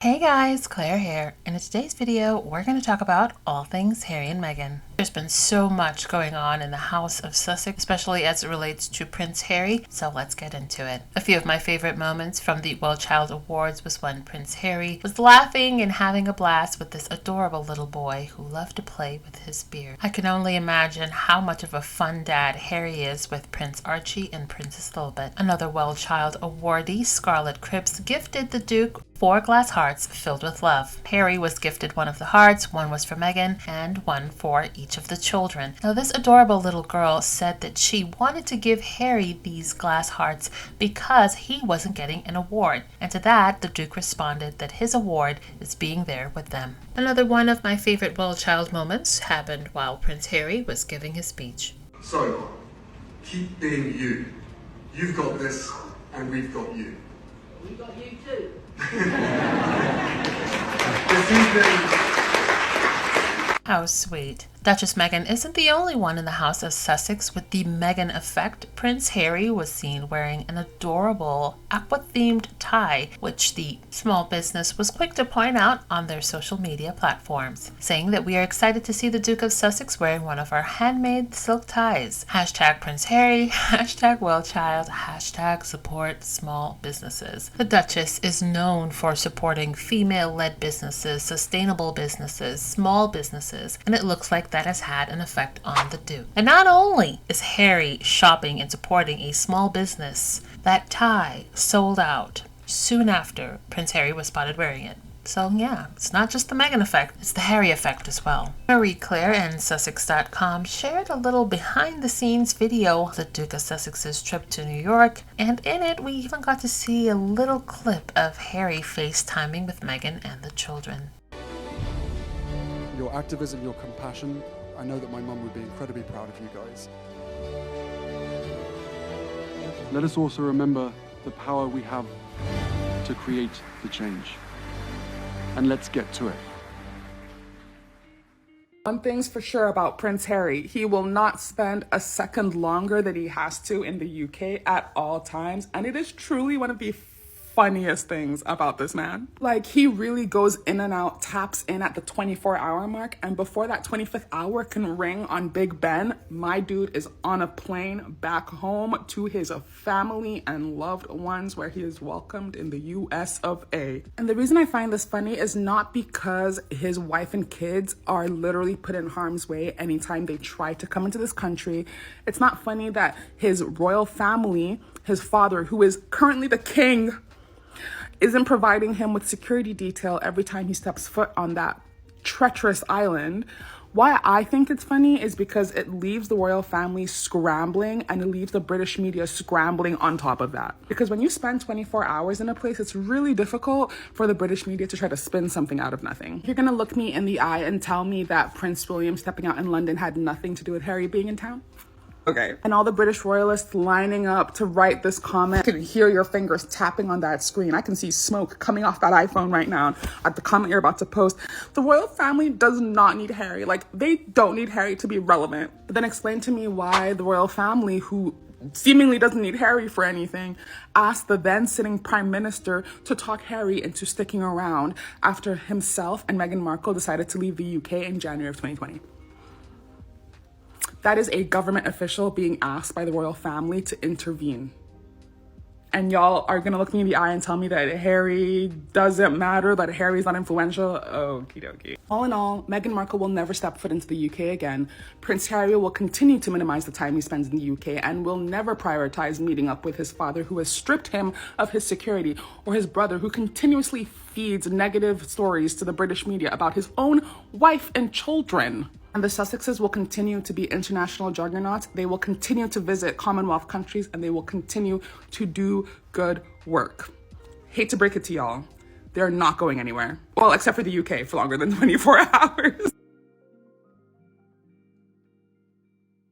Hey guys, Claire here, and in today's video we're going to talk about all things Harry and Meghan. There's been so much going on in the House of Sussex, especially as it relates to Prince Harry, so let's get into it. A few of my favorite moments from the Wellchild Awards was when Prince Harry was laughing and having a blast with this adorable little boy who loved to play with his beard. I can only imagine how much of a fun dad Harry is with Prince Archie and Princess Lilibet. Another Wellchild awardee, Scarlet Cripps, gifted the Duke 4 glass hearts filled with love. Harry was gifted one of the hearts, one was for Meghan, and one for each of the children. Now, this adorable little girl said that she wanted to give Harry these glass hearts because he wasn't getting an award. And to that, the Duke responded that his award is being there with them. Another one of my favorite Wellchild moments happened while Prince Harry was giving his speech. So, keep being you. You've got this, and we've got you. We got you too. This evening, How sweet. Duchess Meghan isn't the only one in the House of Sussex with the Meghan effect. Prince Harry was seen wearing an adorable aqua-themed tie, which the small business was quick to point out on their social media platforms, saying that we are excited to see the Duke of Sussex wearing one of our handmade silk ties. Hashtag Prince Harry, hashtag Wellchild, hashtag support small businesses. The Duchess is known for supporting female-led businesses, sustainable businesses, small businesses, and it looks like that has had an effect on the Duke. And not only is Harry shopping and supporting a small business, that tie sold out soon after Prince Harry was spotted wearing it. So yeah, it's not just the Meghan effect, it's the Harry effect as well. Marie Claire and Sussex.com shared a little behind the scenes video of the Duke of Sussex's trip to New York, and in it we even got to see a little clip of Harry FaceTiming with Meghan and the children. Your activism, your compassion, I know that my mum would be incredibly proud of you guys. Let us also remember the power we have to create the change. And let's get to it. One thing's for sure about Prince Harry, he will not spend a second longer than he has to in the UK at all times. And it is truly one of the funniest things about this man. Like, he really goes in and out, taps in at the 24-hour mark, and before that 25th hour can ring on Big Ben, my dude is on a plane back home to his family and loved ones where he is welcomed in the US of A. And the reason I find this funny is not because his wife and kids are literally put in harm's way anytime they try to come into this country. It's not funny that his royal family, his father, who is currently the king, isn't providing him with security detail every time he steps foot on that treacherous island. Why I think it's funny is because it leaves the royal family scrambling, and it leaves the British media scrambling on top of that. Because when you spend 24 hours in a place, it's really difficult for the British media to try to spin something out of nothing. You're gonna look me in the eye and tell me that Prince William stepping out in London had nothing to do with Harry being in town? Okay. And all the British royalists lining up to write this comment. I can hear your fingers tapping on that screen. I can see smoke coming off that iPhone right now at the comment you're about to post. The royal family does not need Harry. Like, they don't need Harry to be relevant. But then explain to me why the royal family, who seemingly doesn't need Harry for anything, asked the then sitting prime minister to talk Harry into sticking around after himself and Meghan Markle decided to leave the UK in January of 2020. That is a government official being asked by the royal family to intervene. And y'all are gonna look me in the eye and tell me that Harry doesn't matter, that Harry's not influential? Okie dokie. All in all, Meghan Markle will never step foot into the UK again. Prince Harry will continue to minimize the time he spends in the UK and will never prioritize meeting up with his father, who has stripped him of his security, or his brother, who continuously feeds negative stories to the British media about his own wife and children. And the Sussexes will continue to be international juggernauts. They will continue to visit Commonwealth countries, and they will continue to do good work. Hate to break it to y'all, they're not going anywhere. Well, except for the UK for longer than 24 hours.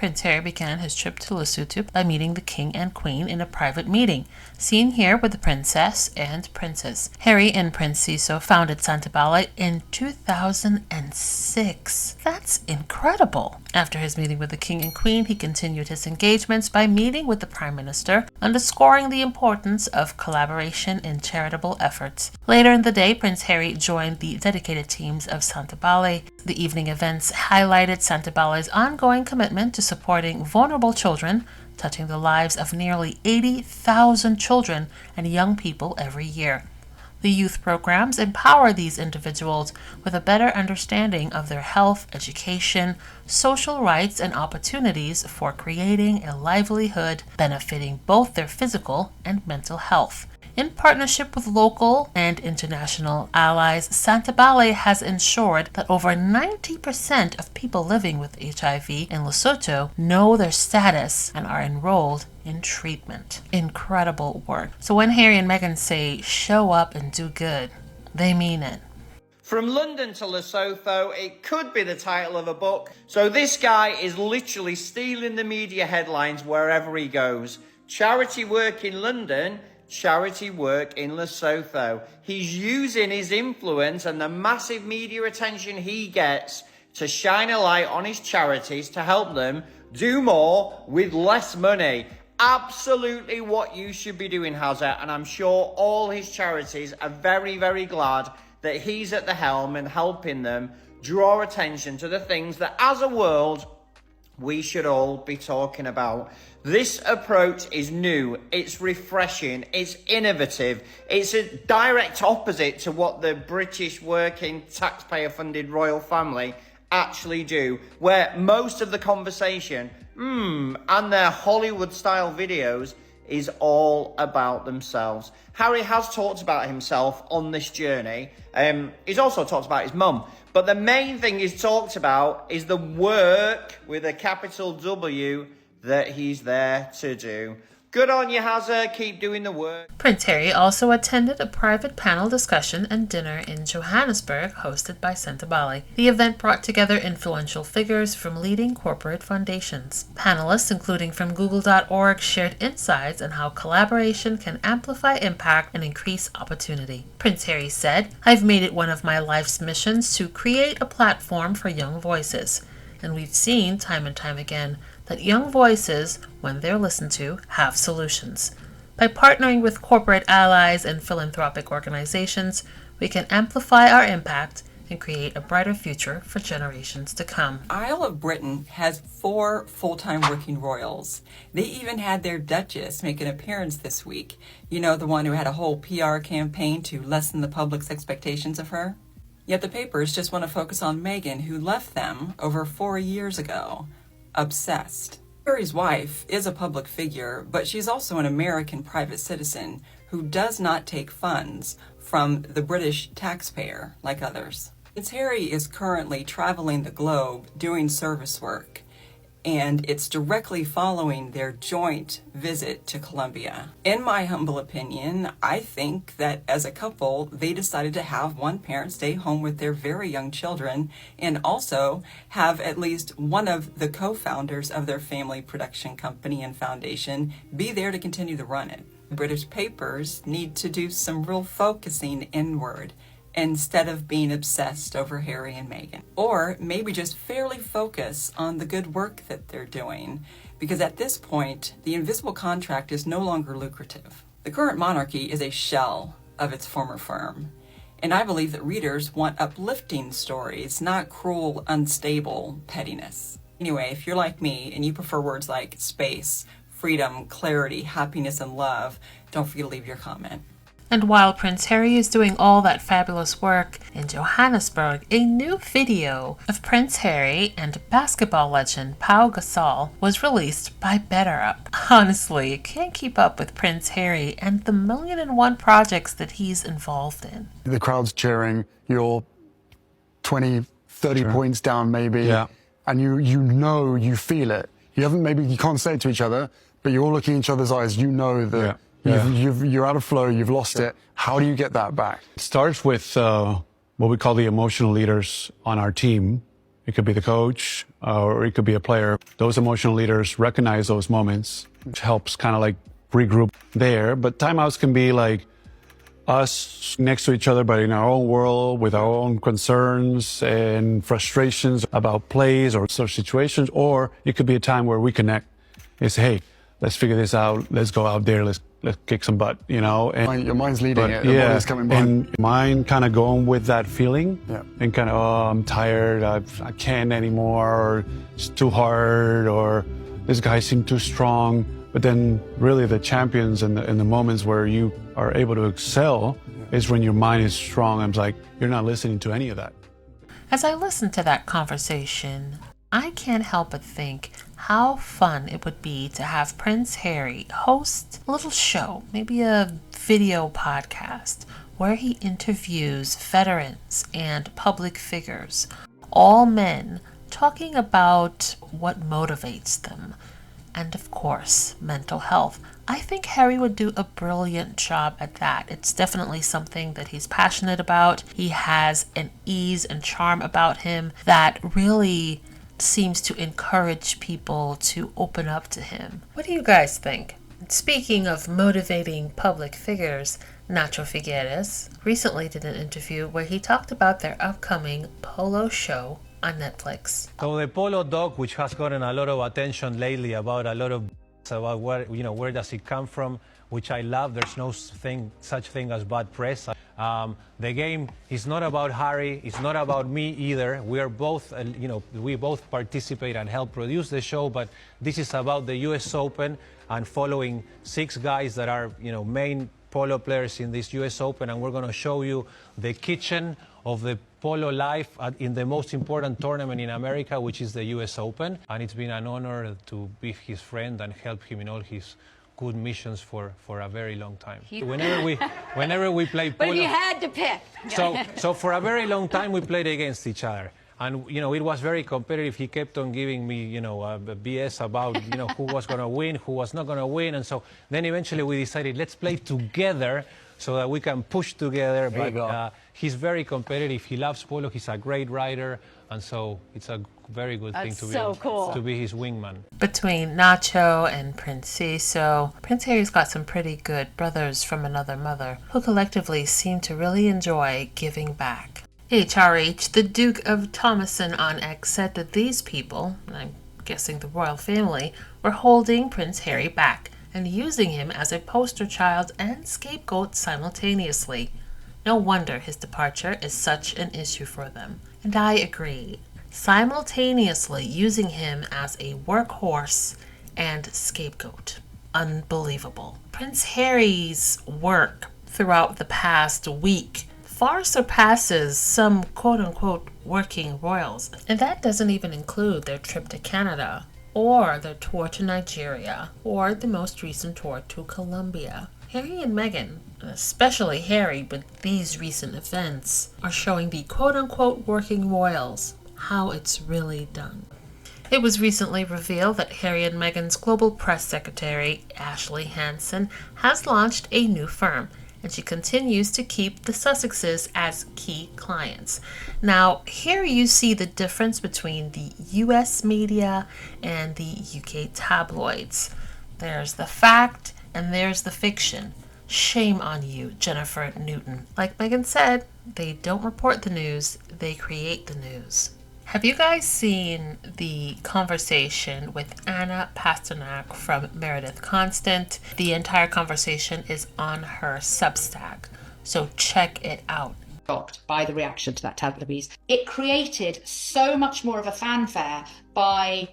Prince Harry began his trip to Lesotho by meeting the king and queen in a private meeting, seen here with the princess and princes. Harry and Prince Seeso founded Santabale in 2006. That's incredible. After his meeting with the king and queen, he continued his engagements by meeting with the prime minister, underscoring the importance of collaboration in charitable efforts. Later in the day, Prince Harry joined the dedicated teams of Santabale. The evening events highlighted Santabale's ongoing commitment to supporting vulnerable children, touching the lives of nearly 80,000 children and young people every year. The youth programs empower these individuals with a better understanding of their health, education, social rights, and opportunities for creating a livelihood benefiting both their physical and mental health. In partnership with local and international allies, Santabale has ensured that over 90% of people living with HIV in Lesotho know their status and are enrolled in treatment. Incredible work. So when Harry and Meghan say show up and do good, they mean it. From London to Lesotho, it could be the title of a book. So this guy is literally stealing the media headlines wherever he goes. Charity work in London, charity work in Lesotho. He's using his influence and the massive media attention he gets to shine a light on his charities to help them do more with less money. Absolutely what you should be doing, Hazza, and I'm sure all his charities are very, very glad that he's at the helm and helping them draw attention to the things that as a world we should all be talking about. This approach is new, it's refreshing, it's innovative, it's a direct opposite to what the British working taxpayer-funded royal family actually do, where most of the conversation and their Hollywood-style videos is all about themselves. Harry has talked about himself on this journey. He's also talked about his mum. But the main thing he's talked about is the work, with a capital W, that he's there to do. Good on you, Hazza. Keep doing the work. Prince Harry also attended a private panel discussion and dinner in Johannesburg hosted by Santabale. The event brought together influential figures from leading corporate foundations. Panelists, including from Google.org, shared insights on how collaboration can amplify impact and increase opportunity. Prince Harry said, "I've made it one of my life's missions to create a platform for young voices. And we've seen time and time again that young voices, when they're listened to, have solutions. By partnering with corporate allies and philanthropic organizations, we can amplify our impact and create a brighter future for generations to come." Isle of Britain has 4 full-time working royals. They even had their Duchess make an appearance this week. You know, the one who had a whole PR campaign to lessen the public's expectations of her? Yet the papers just want to focus on Meghan, who left them over 4 years ago. Obsessed. Harry's wife is a public figure, but she's also an American private citizen who does not take funds from the British taxpayer like others. Prince Harry is currently traveling the globe doing service work, and it's directly following their joint visit to Colombia. In my humble opinion, I think that as a couple, they decided to have one parent stay home with their very young children and also have at least one of the co-founders of their family production company and foundation be there to continue to run it. The British papers need to do some real focusing inward instead of being obsessed over Harry and Meghan. Or maybe just fairly focus on the good work that they're doing, because at this point, the invisible contract is no longer lucrative. The current monarchy is a shell of its former firm, and I believe that readers want uplifting stories, not cruel, unstable pettiness. Anyway, if you're like me and you prefer words like space, freedom, clarity, happiness, and love, don't forget to leave your comment. And while Prince Harry is doing all that fabulous work in Johannesburg, a new video of Prince Harry and basketball legend Pau Gasol was released by BetterUp. Honestly, can't keep up with Prince Harry and the 1,000,001 projects that he's involved in. The crowd's cheering, you're 20, 30 points down maybe, and you feel it. You can't say it to each other, but you're all looking in each other's eyes, you know that you're out of flow, you've lost it. How do you get that back? It starts with what we call the emotional leaders on our team. It could be the coach, or it could be a player. Those emotional leaders recognize those moments, which helps kind of like regroup there. But timeouts can be like us next to each other, but in our own world with our own concerns and frustrations about plays or such situations. Or it could be a time where we connect and say, hey, let's figure this out. Let's go out there. Let's kick some butt, you know. And, your mind's leading it. The yeah, body's coming behind. and mine kind of going with that feeling, Yeah. and kind of, oh, I'm tired. I can't anymore. Or it's too hard. Or this guy seemed too strong. But then, really, the champions and the moments where you are able to excel is when your mind is strong. I'm like, you're not listening to any of that. As I listen to that conversation, I can't help but think how fun it would be to have Prince Harry host a little show, maybe a video podcast, where he interviews veterans and public figures, all men, talking about what motivates them, and of course, mental health. I think Harry would do a brilliant job at that. It's definitely something that he's passionate about. He has an ease and charm about him that really seems to encourage people to open up to him. What do you guys think? Speaking of motivating public figures, Nacho Figueras recently did an interview where he talked about their upcoming Polo show on Netflix. So the Polo dog, which has gotten a lot of attention lately about a lot of about where does it come from, which I love. There's no such thing as bad press. The game is not about Harry. It's not about me either. We are both, we both participate and help produce the show. But this is about the U.S. Open and following 6 guys that are, main polo players in this U.S. Open, and we're going to show you the kitchen of the polo life in the most important tournament in America, which is the U.S. Open. And it's been an honor to be his friend and help him in all his good missions for a very long time. Whenever we play polo, But if you had to pick. so for a very long time we played against each other. And, it was very competitive. He kept on giving me, BS about, who was going to win, who was not going to win. And so then eventually we decided, let's play together so that we can push together. But he's very competitive. He loves polo. He's a great rider. And so it's a very good thing to be his wingman. Between Nacho and Prince Harry's got some pretty good brothers from another mother who collectively seem to really enjoy giving back. HRH, the Duke of Thomason on X, said that these people, I'm guessing the royal family, were holding Prince Harry back and using him as a poster child and scapegoat simultaneously. No wonder his departure is such an issue for them. And I agree. Simultaneously using him as a workhorse and scapegoat. Unbelievable. Prince Harry's work throughout the past week far surpasses some quote-unquote working royals. And that doesn't even include their trip to Canada, or their tour to Nigeria, or the most recent tour to Colombia. Harry and Meghan, especially Harry with these recent events, are showing the quote-unquote working royals how it's really done. It was recently revealed that Harry and Meghan's global press secretary, Ashley Hansen, has launched a new firm, and she continues to keep the Sussexes as key clients. Now, here you see the difference between the US media and the UK tabloids. There's the fact and there's the fiction. Shame on you, Jennifer Newton. Like Meghan said, they don't report the news, they create the news. Have you guys seen the conversation with Anna Pasternak from Meredith Constant? The entire conversation is on her Substack, so check it out. Shocked by the reaction to that telepiece. It created so much more of a fanfare by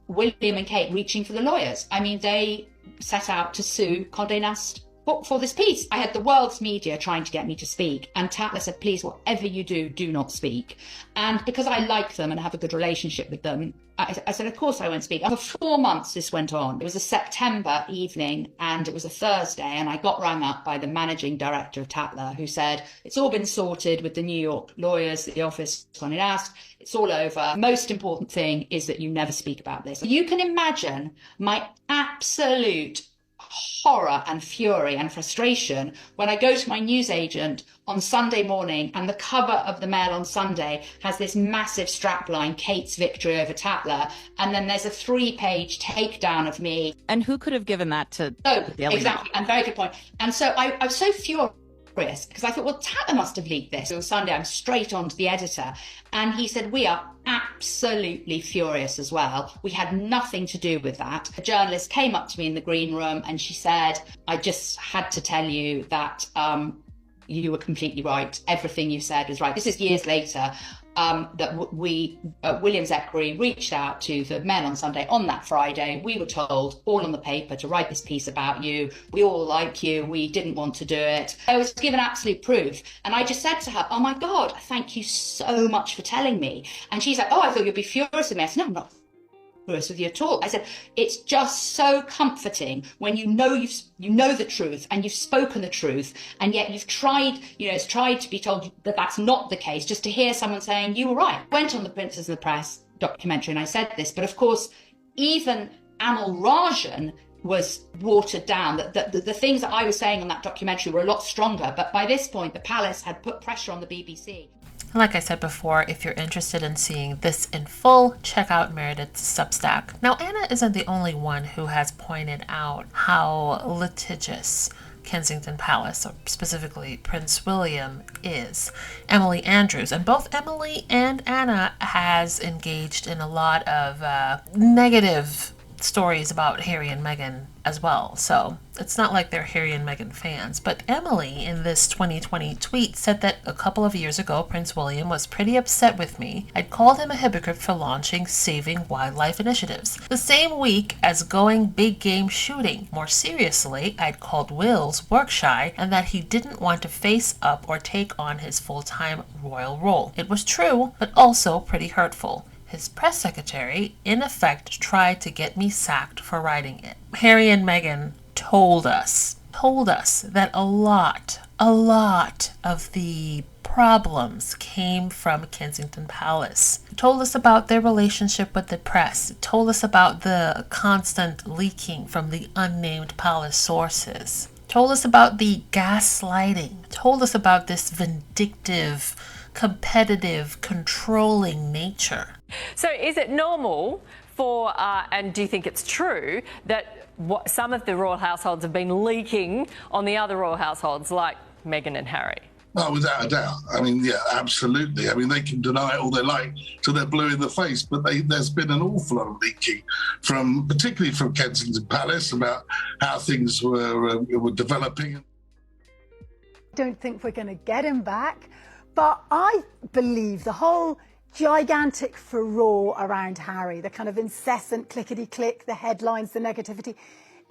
William and Kate reaching for the lawyers. I mean, they set out to sue Condé Nast for this piece. I had the world's media trying to get me to speak, and Tatler said, please, whatever you do, do not speak. And because I like them and have a good relationship with them, I said, of course I won't speak. For 4 months this went on. It was a September evening and it was a Thursday, and I got rang up by the managing director of Tatler, who said, it's all been sorted with the New York lawyers, the office Condé Nast, it's all over. Most important thing is that you never speak about this. You can imagine my absolute horror and fury and frustration when I go to my newsagent on Sunday morning and the cover of the Mail on Sunday has this massive strapline, Kate's victory over Tatler, and then there's a 3-page takedown of me. And who could have given that to the Daily exactly, and very good point. And so I was so furious because I thought, well, Tatler must have leaked this. On Sunday, I'm straight on to the editor. And he said, we are absolutely furious as well. We had nothing to do with that. A journalist came up to me in the green room and she said, I just had to tell you that you were completely right. Everything you said was right. This is years later. That William Zachary reached out to the Mail on Sunday on that Friday. We were told, all on the paper, to write this piece about you. We all like you. We didn't want to do it. I was given absolute proof. And I just said to her, oh my God, thank you so much for telling me. And she's like, oh, I thought you'd be furious with me. I said, no, I'm not furious with you at all. I said, it's just so comforting when you know the truth and you've spoken the truth, and yet you've tried, it's tried to be told that that's not the case, just to hear someone saying you were right. I went on the Princes of the Press documentary and I said this, but of course, even Amal Rajan was watered down. The things that I was saying on that documentary were a lot stronger, but by this point, the Palace had put pressure on the BBC. Like I said before, if you're interested in seeing this in full, check out Meredith's Substack. Now, Anna isn't the only one who has pointed out how litigious Kensington Palace, or specifically Prince William, is. Emily Andrews, and both Emily and Anna has engaged in a lot of negative stories about Harry and Meghan as well. So it's not like they're Harry and Meghan fans. But Emily, in this 2020 tweet, said that a couple of years ago, Prince William was pretty upset with me. I'd called him a hypocrite for launching Saving Wildlife initiatives the same week as going big game shooting. More seriously, I'd called Will's work shy and that he didn't want to face up or take on his full-time royal role. It was true, but also pretty hurtful. His press secretary, in effect, tried to get me sacked for writing it. Harry and Meghan told us that a lot of the problems came from Kensington Palace. It told us about their relationship with the press. It told us about the constant leaking from the unnamed palace sources. It told us about the gaslighting. It told us about this vindictive, competitive, controlling nature. So is it normal for, and do you think it's true, that some of the royal households have been leaking on the other royal households, like Meghan and Harry? Oh, without a doubt. I mean, yeah, absolutely. I mean, they can deny it all they like till they're blue in the face, but there's been an awful lot of leaking, particularly from Kensington Palace, about how things were developing. I don't think we're going to get him back, but I believe the whole gigantic furore around Harry, the kind of incessant clickety-click, the headlines, the negativity,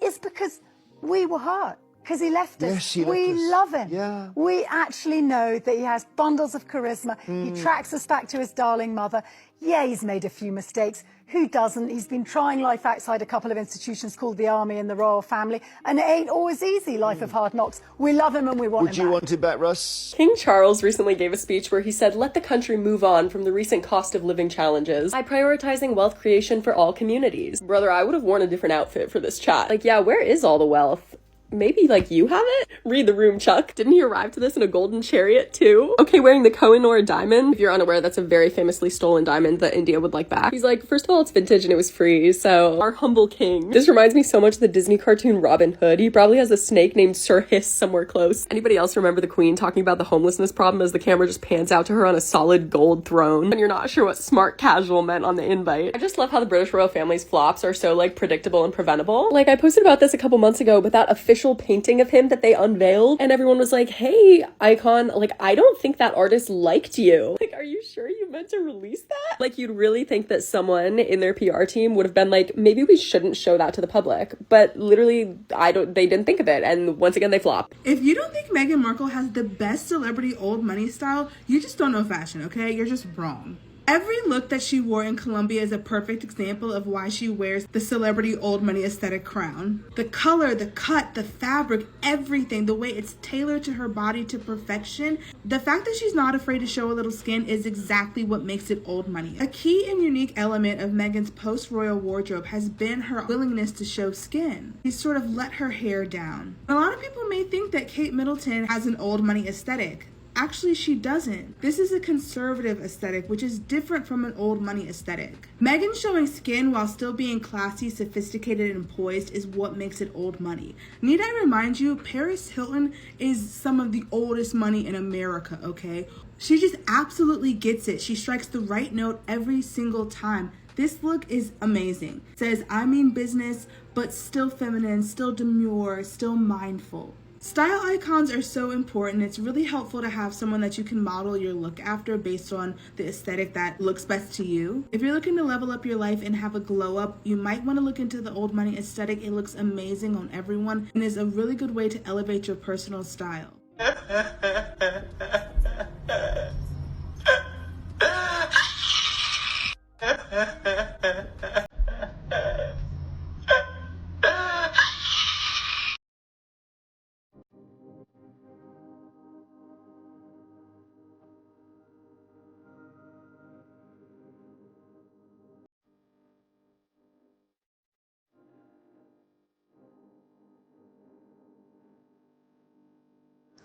is because we were hurt. Because he left us. Yes, we love him. Yeah. We actually know that he has bundles of charisma. He tracks us back to his darling mother. Yeah, he's made a few mistakes. Who doesn't? He's been trying life outside a couple of institutions called the Army and the Royal Family. And it ain't always easy, life of hard knocks. We love him and we want him back. Would you want it back, Russ? King Charles recently gave a speech where he said, let the country move on from the recent cost of living challenges by prioritizing wealth creation for all communities. Brother, I would have worn a different outfit for this chat. Like, yeah, where is all the wealth? Maybe, you have it? Read the room, Chuck. Didn't he arrive to this in a golden chariot, too? Okay, wearing the Kohinoor diamond. If you're unaware, that's a very famously stolen diamond that India would like back. He's like, first of all, it's vintage and it was free, so our humble king. This reminds me so much of the Disney cartoon Robin Hood. He probably has a snake named Sir Hiss somewhere close. Anybody else remember the Queen talking about the homelessness problem as the camera just pans out to her on a solid gold throne? And you're not sure what smart casual meant on the invite. I just love how the British royal family's flops are so, predictable and preventable. I posted about this a couple months ago, but that official painting of him that they unveiled, and everyone was like, hey, icon, I don't think that artist liked you. Are you sure you meant to release that? You'd really think that someone in their PR team would have been like, maybe we shouldn't show that to the public. But literally, they didn't think of it, and once again, they flopped. If you don't think Meghan Markle has the best celebrity old money style, you just don't know fashion, okay? You're just wrong. Every look that she wore in Colombia is a perfect example of why she wears the celebrity old money aesthetic crown. The color, the cut, the fabric, everything, the way it's tailored to her body to perfection. The fact that she's not afraid to show a little skin is exactly what makes it old money. A key and unique element of Meghan's post-royal wardrobe has been her willingness to show skin. She's sort of let her hair down. A lot of people may think that Kate Middleton has an old money aesthetic. Actually, she doesn't. This is a conservative aesthetic, which is different from an old money aesthetic. Meghan showing skin while still being classy, sophisticated, and poised is what makes it old money. Need I remind you, Paris Hilton is some of the oldest money in America, okay? She just absolutely gets it. She strikes the right note every single time. This look is amazing. It says, I mean business, but still feminine, still demure, still mindful. Style icons are so important. It's really helpful to have someone that you can model your look after based on the aesthetic that looks best to you. If you're looking to level up your life and have a glow up, you might want to look into the old money aesthetic. It looks amazing on everyone and is a really good way to elevate your personal style.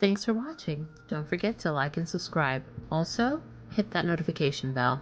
Thanks for watching. Don't forget to like and subscribe. Also, hit that notification bell.